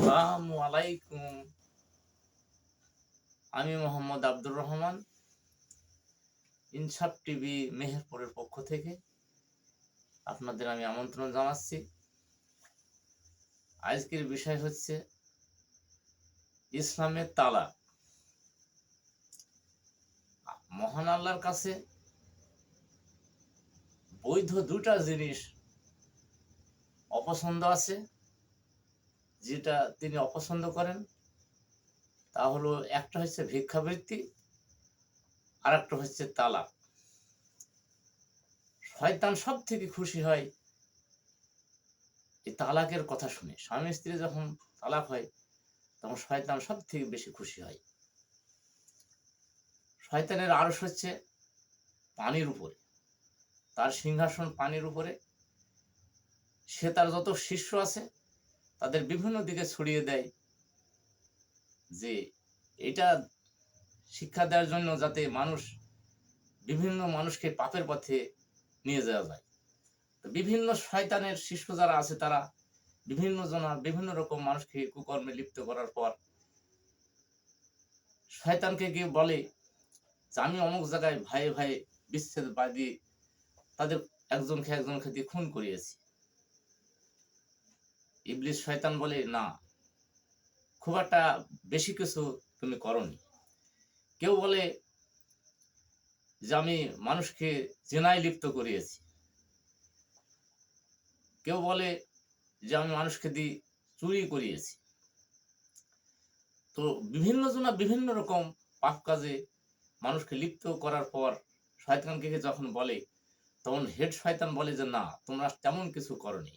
আসসালামু আলাইকুম। আমি মোহাম্মদ আব্দুর রহমান, ইনসাফ টিভি মেহেরপুরের পক্ষ থেকে আপনাদের আমি আমন্ত্রণ জানাচ্ছি। আজকের বিষয় হচ্ছে ইসলামের তালাক। মহান আল্লাহর কাছে বৈধ দুটা জিনিস অপছন্দ আছে, যেটা তিনি অপছন্দ করেন। তা হলো, একটা হচ্ছে ভিক্ষাবৃত্তি, আর একটা হচ্ছে তালাক। শয়তান সব থেকে খুশি হয় এই তালাকের কথা শুনে। স্বামী স্ত্রী যখন তালাক হয় তখন শয়তান সব থেকে বেশি খুশি হয়। শয়তানের আরশ হচ্ছে পানির উপরে, তার সিংহাসন পানির উপরে। সে তার যত শিষ্য আছে তাদের বিভিন্ন দিকে ছড়িয়ে দেয়, যে এটা শিক্ষা দেওয়ার জন্য যাতে বিভিন্ন মানুষকে পাপের পথে নিয়ে যাওয়া যায়। তো বিভিন্ন শয়তানের শিষ্য যারা আছে তারা বিভিন্ন রকম মানুষকে কুকর্মে লিপ্ত করার পর শয়তানকে গিয়ে বলে যে আমি অমুক জায়গায় ভাইয়ে ভাইয়ে বিচ্ছেদ বাঁধিয়ে তাদের একজনকে দিয়ে খুন করিয়েছি। ইবলিস শয়তান বলে, না, খুব একটা বেশি কিছু তুমি করনি। কেউ বলে যে আমি মানুষকে জেনায় লিপ্ত করিয়েছি। কেউ বলে যে আমি মানুষকে দিয়ে চুরি করিয়েছি। তো বিভিন্ন জনা বিভিন্ন রকম পাপ কাজে মানুষকে লিপ্ত করার পর শয়তানকে যখন বলে, তখন হেড শয়তান বলে যে না, তোমরা তেমন কিছু করনি।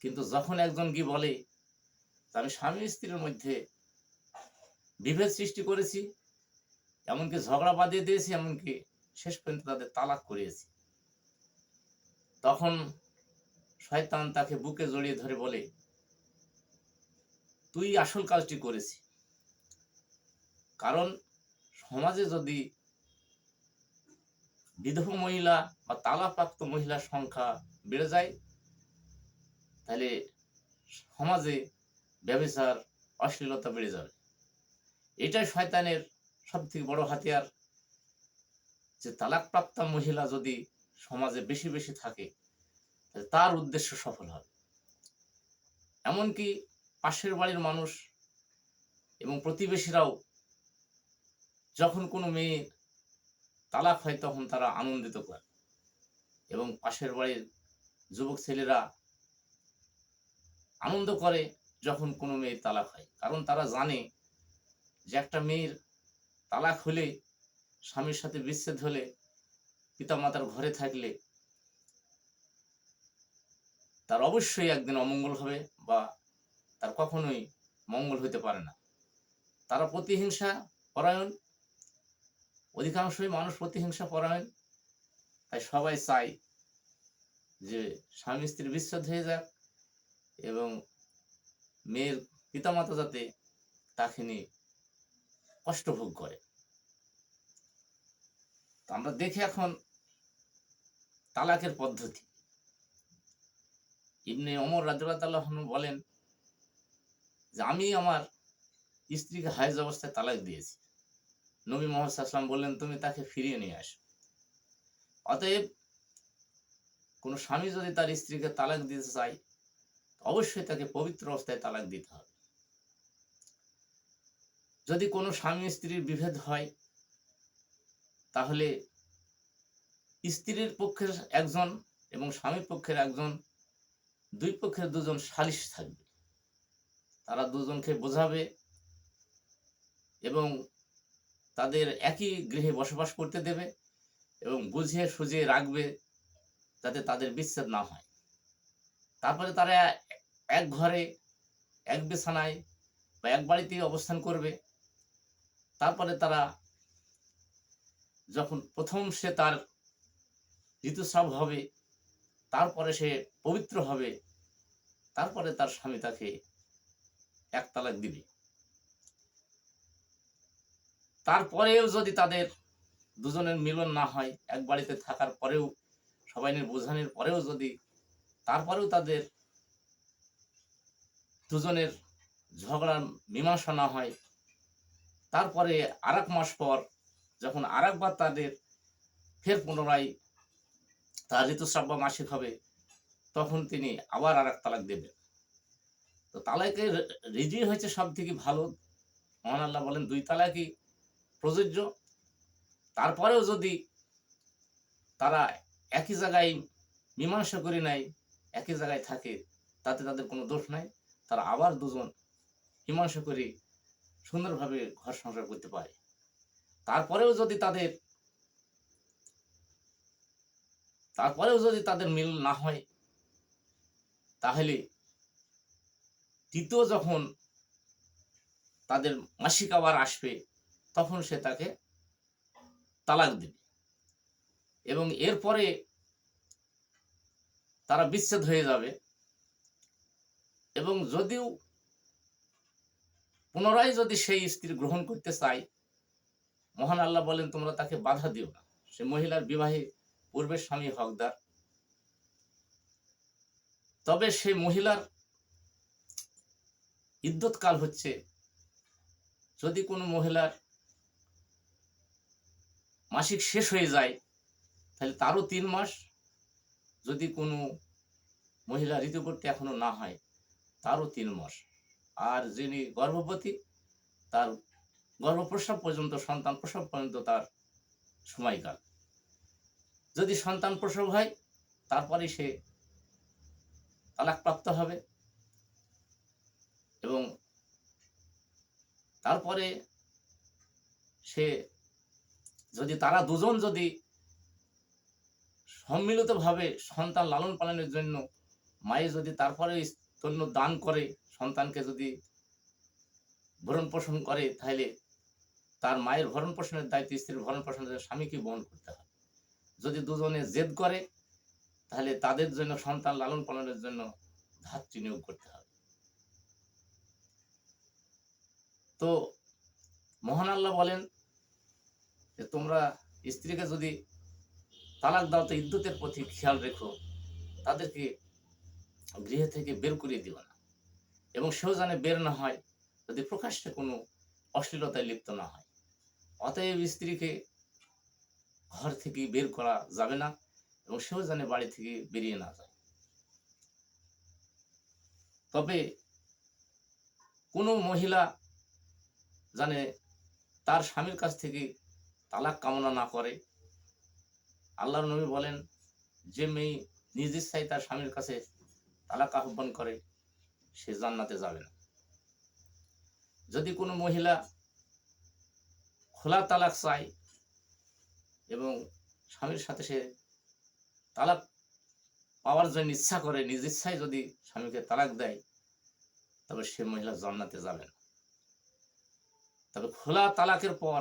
কিন্তু যখন একজন গিয়ে বলে আমি স্বামী স্ত্রীর মধ্যে বিভেদ সৃষ্টি করেছি, এমনকি ঝগড়া বাঁধিয়ে দিয়েছি, এমনকি শেষ পর্যন্ত তাদের তালাক করিয়েছি, তখন শয়তান তাকে বুকে জড়িয়ে ধরে বলে, তুই আসল কাজটি করেছি। কারণ সমাজে যদি বিধবা মহিলা বা তালাকপ্রাপ্ত মহিলার সংখ্যা বেড়ে যায়, তাহলে সমাজে ব্যভিচার, অশ্লীলতা বেড়ে যাবে। এটাই শয়তানের সব থেকে বড় হাতিয়ার, যে তালাকপ্রাপ্ত মহিলা যদি সমাজে বেশি বেশি থাকে তাহলে তার উদ্দেশ্য সফল হবে। এমনকি পাশের বাড়ির মানুষ এবং প্রতিবেশীরাও যখন কোনো মেয়ে তালাক হয় তখন তারা আনন্দিত করে, এবং পাশের বাড়ির যুবক ছেলেরা আনন্দ করে যখন কোনো মেয়ের তালাক হয়। কারণ তারা জানে যে একটা মেয়ের তালাক হলে, স্বামীর সাথে বিচ্ছেদ হলে, পিতামাতার ঘরে থাকলে তার অবশ্যই একদিন অমঙ্গল হবে, বা তার কখনোই মঙ্গল হইতে পারে না। তারা প্রতিহিংসা পরায়ণ, অধিকাংশই মানুষ প্রতিহিংসা পরায়ণ। তাই সবাই চায় যে স্বামী স্ত্রীর বিচ্ছেদ হয়ে যাক, এবং মেয়ের পিতামাতা যাতে তাকে নিয়ে কষ্ট ভোগ করে। তো আমরা দেখি এখন তালাকের পদ্ধতি। ইবনে ওমর রাদিয়াল্লাহু আনহু বলেন যে আমি আমার স্ত্রীকে হায়েজ অবস্থায় তালাক দিয়েছি। নবী মুহাম্মদ সাল্লাল্লাহু আলাইহি ওয়াসাল্লাম বললেন, তুমি তাকে ফিরিয়ে নিয়ে আসো। অতএব কোনো স্বামী যদি তার স্ত্রীকে তালাক দিতে চায়, অবশ্যই তাকে পবিত্র অবস্থায় তালাক দিতে হবে। যদি কোনো স্বামী স্ত্রীর বিভেদ হয়, তাহলে স্ত্রীর পক্ষের একজন এবং স্বামীর পক্ষের একজন, দুই পক্ষের দুজন সালিশ থাকবে। তারা দুজনকে বোঝাবে এবং তাদের একই গৃহে বসবাস করতে দেবে, এবং বুঝিয়ে সুঝিয়ে রাখবে যাতে তাদের বিচ্ছেদ না হয়। তারপরে তারা এক ঘরে, এক বিছানায় বা এক বাড়িতেই অবস্থান করবে। তারপরে তারা যখন প্রথম সে তার ঋতুস্রাব হবে, তারপরে সে পবিত্র হবে, তারপরে তার স্বামী তাকে এক তালাক দিবে। তারপরেও যদি তাদের দুজনের মিলন না হয়, এক বাড়িতে থাকার পরেও, সবাই বোঝানোর পরেও যদি তারপরেও তাদের দুজনের ঝগড়ার মীমাংসা না হয়, তারপরে আর 1 মাস পর যখন আর একবার তাদের ফের পুনরায় তার ঋতুস্রাব বা মাসিক হবে, তখন তিনি আবার আর 1 তালাক দেবেন। তো তালাকের রিজি হয়েছে সব থেকে ভালো। মহান আল্লাহ বলেন 2 তালাকই প্রযোজ্য। তারপরেও যদি তারা একই জায়গায় মীমাংসা করে নেয়, একই জায়গায় থাকে, তাতে তাদের কোনো দোষ নাই। তারা আবার দুজন মীমাংসা করে সুন্দরভাবে ঘর সংসার করতে পারে। তারপরেও যদি তাদের মিল না হয়, তাহলে তৃতীয় যখন তাদের মাসিক আবার আসবে, তখন সে তাকে তালাক দেবে এবং এরপরে তারা বিচ্ছেদ হয়ে যাবে। এবং যদিও পুনরায় যদি সেই স্ত্রী গ্রহণ করতে চায়, মহান আল্লাহ বলেন তোমরা তাকে বাধা দিও না। সে মহিলার বিবাহে পূর্বের স্বামী হকদার। তবে সেই মহিলার ইদ্যত কাল হচ্ছে, যদি কোনো মহিলার মাসিক শেষ হয়ে যায় তাহলে তারও 3 মাস, যদি কোনো মহিলা ঋতুবতী এখনো না হয় তারও 3 মাস, আর যিনি গর্ভবতী তার গর্ভপ্রসব পর্যন্ত, সন্তান প্রসব পর্যন্ত তার সময়কাল। যদি সন্তান প্রসব হয় তারপরে সে তালাকপ্রাপ্ত হবে এবং তারপরে সে যদি তারা দুজন যদি সম্মিলিতভাবে সন্তান লালন পালনের জন্য মায়ে যদি তারপরে স্তন্য দান করে, সন্তানকে যদি ভরণ পোষণ করে, তাহলে তার মায়ের ভরণ পোষণের দায়িত্ব স্ত্রীর ভরণ পোষণের স্বামীকে বহন করতে হবে। যদি দুজনে জেদ করে তাহলে তাদের জন্য সন্তান লালন পালনের জন্য ধাত্রী নিয়োগ করতে হবে। তো মহান আল্লাহ বলেন যে তোমরা স্ত্রীকে যদি তালাক দাও তো ইদ্যতের প্রতি খেয়াল রেখো, তাদেরকে গৃহ থেকে বের করিয়ে দিও না, এবং সেও জানে বের না হয় যদি প্রকাশ্যে কোনো অশ্লীলতায় লিপ্ত না হয়। অতএব স্ত্রীকে ঘর থেকে বের করা যাবে না এবং সেও জানে বাড়ি থেকে বেরিয়ে না যায়। তবে কোনো মহিলা জানে তার স্বামীর কাছ থেকে তালাক কামনা না করে। আল্লাহর নবী বলেন যে মেয়ে নিজ ইচ্ছায় তার স্বামীর কাছে তালাক আহ্বান করে সে জান্নাতে যাবে না। যদি কোনো মহিলা খোলা তালাক চায় এবং স্বামীর সাথে সে তালাক পাওয়ার জন্য ইচ্ছা করে, নিজ ইচ্ছায় যদি স্বামীকে তালাক দেয়, তবে সে মহিলা জান্নাতে যাবে না। তবে খোলা তালাকের পর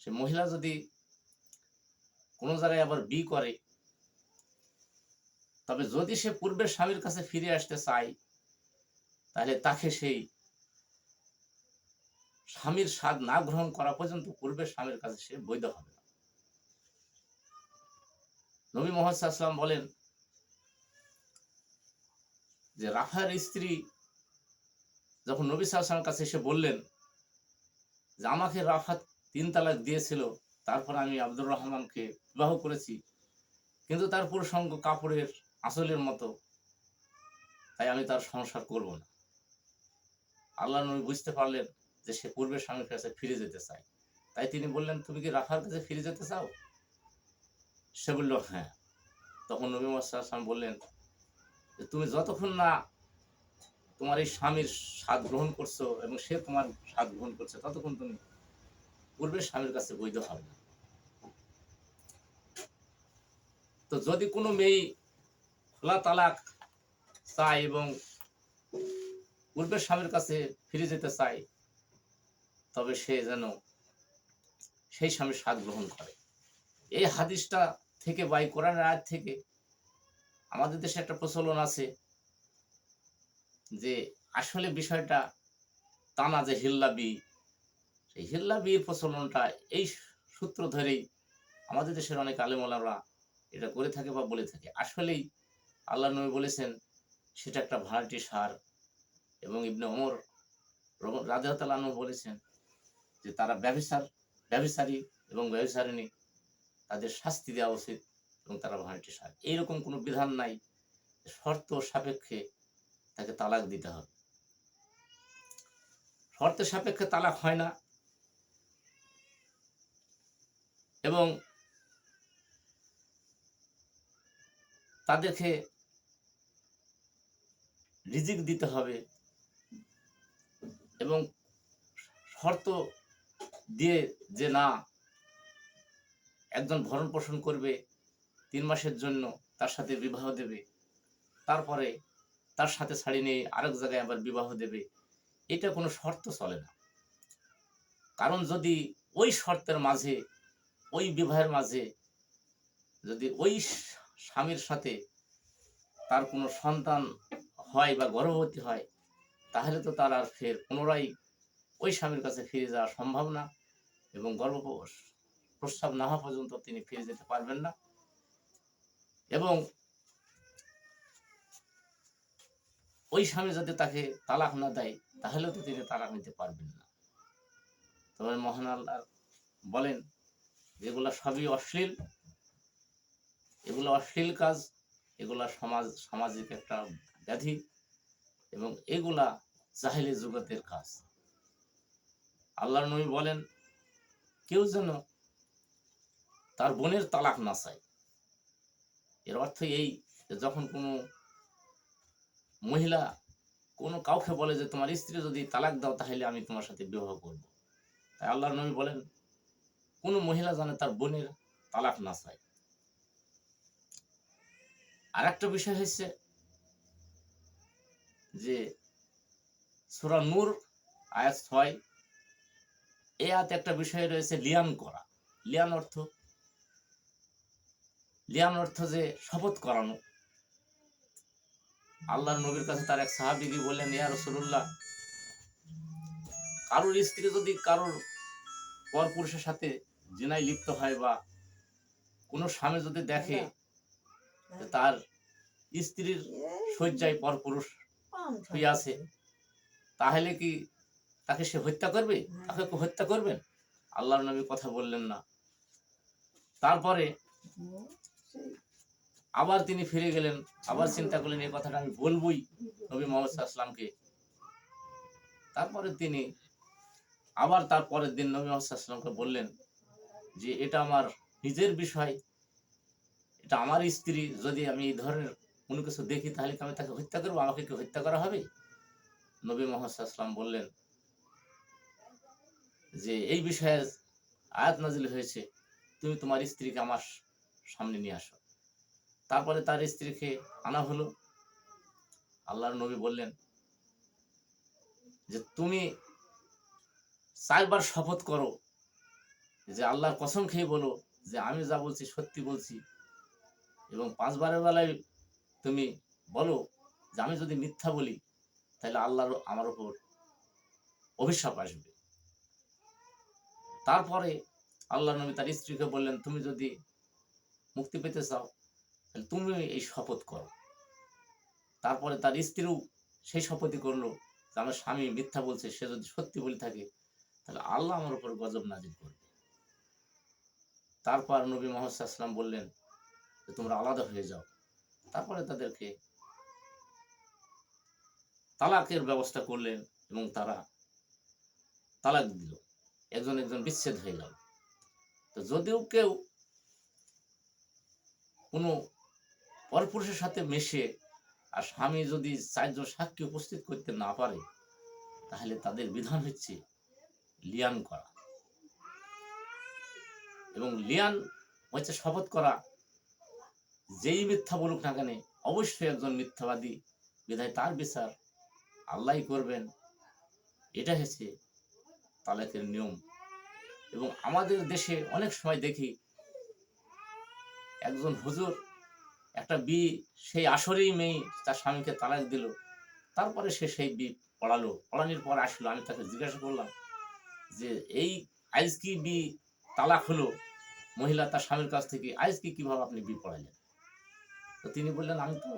সে মহিলা যদি কোনো জায়গায় আবার বি করে, তবে যদি সে পূর্বের স্বামীর কাছে ফিরে আসতে চায়, তাহলে তাকে সেই স্বামীর স্বাদ না গ্রহণ করা পর্যন্ত পূর্বের স্বামীর কাছে সে বৈধ হবে না। নবী মুহাম্মদ সাল্লাল্লাহু আলাইহি ওয়াসাল্লাম বলেন যে রাফার স্ত্রী যখন নবী সাল্লাল্লাহু আলাইহি ওয়াসাল্লামের কাছে এসে বললেন যে আমাকে রাফাত 3 তালাক দিয়েছিল, তারপর আমি আব্দুর রহমানকে বিবাহ করেছি, কিন্তু তার পুরুষাঙ্গ কাপড়ের আঁচলের মতো, তাই আমি তার সংসার করব না। আল্লাহ নবী বুঝতে পারলেন যে সে পূর্বের স্বামীর কাছে ফিরে যেতে চায়, তাই তিনি বললেন তুমি কি রাফার কাছে ফিরে যেতে চাও? সে বলল হ্যাঁ। তখন নবী মুহাম্মদ সাল্লাল্লাহু আলাইহি ওয়াসাল্লাম বললেন যে তুমি যতক্ষণ না তোমার এই স্বামীর স্বাদ গ্রহণ করছো এবং সে তোমার স্বাদ গ্রহণ করছে, ততক্ষণ তুমি পূর্বের স্বামীর কাছে বৈধ হবে না। তো যদি কোনো মেয়ে খোলা তালাক চায় এবং পূর্বের স্বামীর কাছে ফিরে যেতে চায়, তবে সে যেন সেই স্বামীর স্বাদ গ্রহণ করে। এই হাদিসটা থেকে বা এই কোরআনের আয়াত থেকে আমাদের দেশে একটা প্রচলন আছে যে আসলে বিষয়টা তা না যে হিল্লাবি, সেই হিল্লাবির প্রচলনটা এই সূত্র ধরেই আমাদের দেশের অনেক আলেম ওলামারা এটা করে থাকে বা বলে থাকে। আসলেই আল্লাহ নবী বলেছেন সেটা একটা ভাড়াটি সার, এবং ইবনে ওমর রাদিয়াল্লাহু আনহু বলেছেন যে তারা ব্যভিচারী এবং ব্যভিচারিণী, তাদের শাস্তি দেওয়া উচিত এবং তারা ভাড়াটে সার। এইরকম কোনো বিধান নাই শর্ত সাপেক্ষে তাকে তালাক দিতে হবে। শর্ত সাপেক্ষে তালাক হয় না এবং তাদেরকে রিজিক দিতে হবে এবং শর্ত দিয়ে যে না একজন ভরণ পোষণ করবে 3 মাসের জন্য, তার সাথে বিবাহ দেবে, তারপরে তার সাথে ছাড়ি নিয়ে আরেক জায়গায় আবার বিবাহ দেবে, এটা কোনো শর্ত চলে না। কারণ যদি ওই শর্তের মাঝে, ওই বিবাহের মাঝে যদি ওই স্বামীর সাথে তার কোনো সন্তান হয় বা গর্ভবতী হয়, তাহলে তো তার আর ফের পুনরায় ওই স্বামীর কাছে ফিরে যাওয়া সম্ভব না এবং প্রস্রাব না হওয়া পর্যন্ত তিনি ফিরে যেতে পারবেন না। এবং ওই স্বামী যদি তাকে তালাক না দেয়, তাহলেও তো তিনি তালাক নিতে পারবেন না। তবে মহান আল্লাহ বলেন যেগুলা সবই অশ্লীল, এগুলো অশ্লীল কাজ, এগুলা সামাজিক একটা ব্যাধি এবং এগুলা জাহেলি জগতের কাজ। আল্লাহর নবী বলেন কেউ যেন তার বোনের তালাক না চায়। এর অর্থ এই যে যখন কোনো মহিলা কোনো কাউকে বলে যে তোমার স্ত্রী যদি তালাক দাও তাহলে আমি তোমার সাথে বিবাহ করব, তাই আল্লাহর নবী বলেন কোনো মহিলা যেন তার বোনের তালাক না চায়। আর একটা বিষয় হচ্ছে যে সূরা নূর আয়াত 6, এই আয়াতে একটা বিষয় রয়েছে লিয়ান করা। লিয়ান অর্থ যে শপথ করানো। আল্লাহর নবীর কাছে তার এক সাহাবী গিয়ে বললেন, ইয়া রাসূলুল্লাহ, কারোর স্ত্রী যদি কারোর পরপুরুষের সাথে জিনায় লিপ্ত হয় বা কোনো স্বামী যদি দেখে যে তার স্ত্রীর শয্যায় পরপুরুষ শুয়ে আছে, তাহলে কি তাকে সে হত্যা করবে? তাকে হত্যা করবেন? আল্লাহর নবী কথা বললেন না। তারপরে আবার তিনি ফিরে গেলেন, আবার চিন্তা করলেন এই কথাটা আমি বলবই নবী মুহাম্মদ সাল্লাল্লাহু আলাইহি ওয়াসাল্লামকে। তারপরে তিনি আবার তার পরের দিন নবী মুহাম্মদ সাল্লাল্লাহু আলাইহি ওয়াসাল্লামকে বললেন যে এটা আমার নিজের বিষয়, এটা আমার স্ত্রী, যদি আমি এই ধরনের কোনো কিছু দেখি তাহলে কি আমি তাকে হত্যা করবো? আমাকে কি হত্যা করা হবে? নবী মুহাম্মদ সাল্লাল্লাহু আলাইহি ওয়াসাল্লাম বললেন যে এই বিষয়ে আয়াত নাজিল হয়েছে, তুমি তোমার স্ত্রীকে আমার সামনে নিয়ে আসো। তারপরে তার স্ত্রীকে আনা হলো। আল্লাহর নবী বললেন যে তুমি 4 বার শপথ করো, যে আল্লাহর কসম খেয়ে বলো যে আমি যা বলছি সত্যি বলছি, এবং 5 বারের বেলায় তুমি বলো যে আমি যদি মিথ্যা বলি তাহলে আল্লাহর আমার উপর অভিশাপ আসবে। তারপরে আল্লাহর নবী তার স্ত্রীকে বললেন তুমি যদি মুক্তি পেতে চাও তাহলে তুমি এই শপথ করো। তারপরে তার স্ত্রীও সেই শপথই করলো যে আমার স্বামী মিথ্যা বলছে, সে যদি সত্যি বলে থাকে তাহলে আল্লাহ আমার উপর গজব নাজিল করবে। তারপর নবী মুহাম্মদ সাল্লাল্লাহু আলাইহি ওয়াসাল্লাম বললেন যে তোমরা আলাদা হয়ে যাও। তারপরে তাদেরকে তালাকের ব্যবস্থা করলেন এবং তারা তালাক দিল, একজন বিচ্ছেদ হয়ে গেল। তো যদিও কেউ কোনো পরপুরুষের সাথে মেশে আর স্বামী যদি 4 জন সাক্ষী উপস্থিত করতে না পারে, তাহলে তাদের বিধান হচ্ছে লিয়ান করা। এবং লিয়ান হচ্ছে শপথ করা, যেই মিথ্যা বলুক না কেন অবশ্যই একজন মিথ্যাবাদী, বিধায় তার বিচার আল্লাহই করবেন। এটা হচ্ছে তালাকের নিয়ম। এবং আমাদের দেশে অনেক সময় দেখি একজন হুজুর একটা বিয়ে সেই আসরেই মেয়ে তার স্বামীকে তালাক দিল, তারপরে সে সেই বিয়ে পড়ানোর পর আসলো। আমি তাকে জিজ্ঞাসা করলাম যে এই আইজ কি বিয়ে তালাক হলো মহিলা তার স্বামীর কাছ থেকে, আইজ কি কিভাবে আপনি বিয়ে পড়ালেন? তো তিনি বললেন আমি তো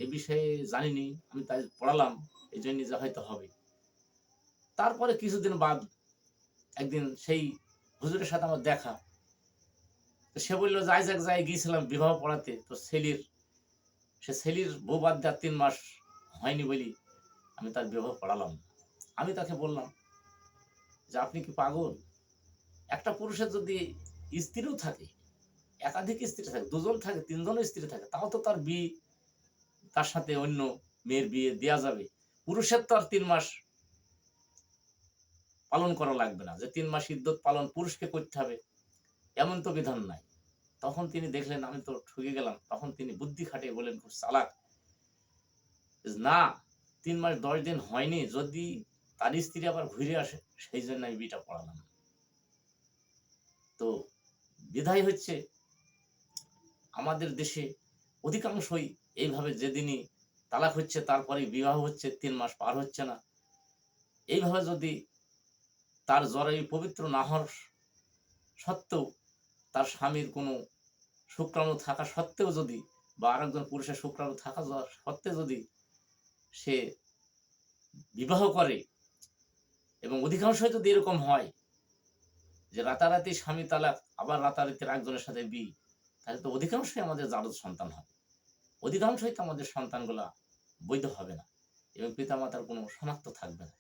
এ বিষয়ে জানিনি, আমি তাই পড়ালাম, এই জন্য যে হয়তো হবে। তারপরে কিছুদিন বাদ একদিন সেই হুজুরের সাথে আমার দেখা। তো সে বলল যে আইজাক যাই গিয়েছিলাম বিবাহ পড়াতে, তো ছেলির বউ বাদ দেওয়ার ৩ মাস হয়নি বলি আমি তার বিবাহ পড়ালাম না। আমি তাকে বললাম যে, "আপনি কি পাগল? একটা পুরুষের যদি স্ত্রীও থাকে, একাধিক স্ত্রী থাকে, ২ জন থাকে, ৩ জনও স্ত্রী থাকে, তাও তো তার সাথে অন্য মেয়ের বিয়ে দেয়া যাবে। পুরুষের তো আর ৩ মাস পালন করা লাগবে না যে ৩ মাস ইদ্যত পালন পুরুষকে করতে হবে, এমন তো বিধান নাই।" তখন তিনি দেখলেন আমি তো ঠকে গেলাম। তখন তিনি বুদ্ধি খাটিয়ে বললেন খুব চালাক, "না, ৩ মাস ১০ দিন হয়নি, যদি তার স্ত্রী আবার ঘুরে আসে, সেইজন্য আমি বিয়েটা পড়ালাম।" তো বিধায় হচ্ছে আমাদের দেশে অধিকাংশই এইভাবে যেদিনই তালাক হচ্ছে তারপরেই বিবাহ হচ্ছে, ৩ মাস পার হচ্ছে না। এইভাবে যদি তার জরায়ু পবিত্র না হওয়ার সত্ত্বেও, তার স্বামীর কোনো শুক্রাণু থাকা সত্ত্বেও যদি, বা আরেকজন পুরুষের শুক্রাণু থাকা সত্ত্বেও যদি সে বিবাহ করে, এবং অধিকাংশই যদি এরকম হয় যে রাতারাতি স্বামী তালাক আবার রাতারাতি আরেকজনের সাথে বিয়ে, তাহলে তো অধিকাংশই আমাদের জারজ সন্তান হবে। অধিকাংশই তো আমাদের সন্তানগুলা বৈধ হবে না এবং পিতামাতার কোনো শনাক্ত থাকবে না।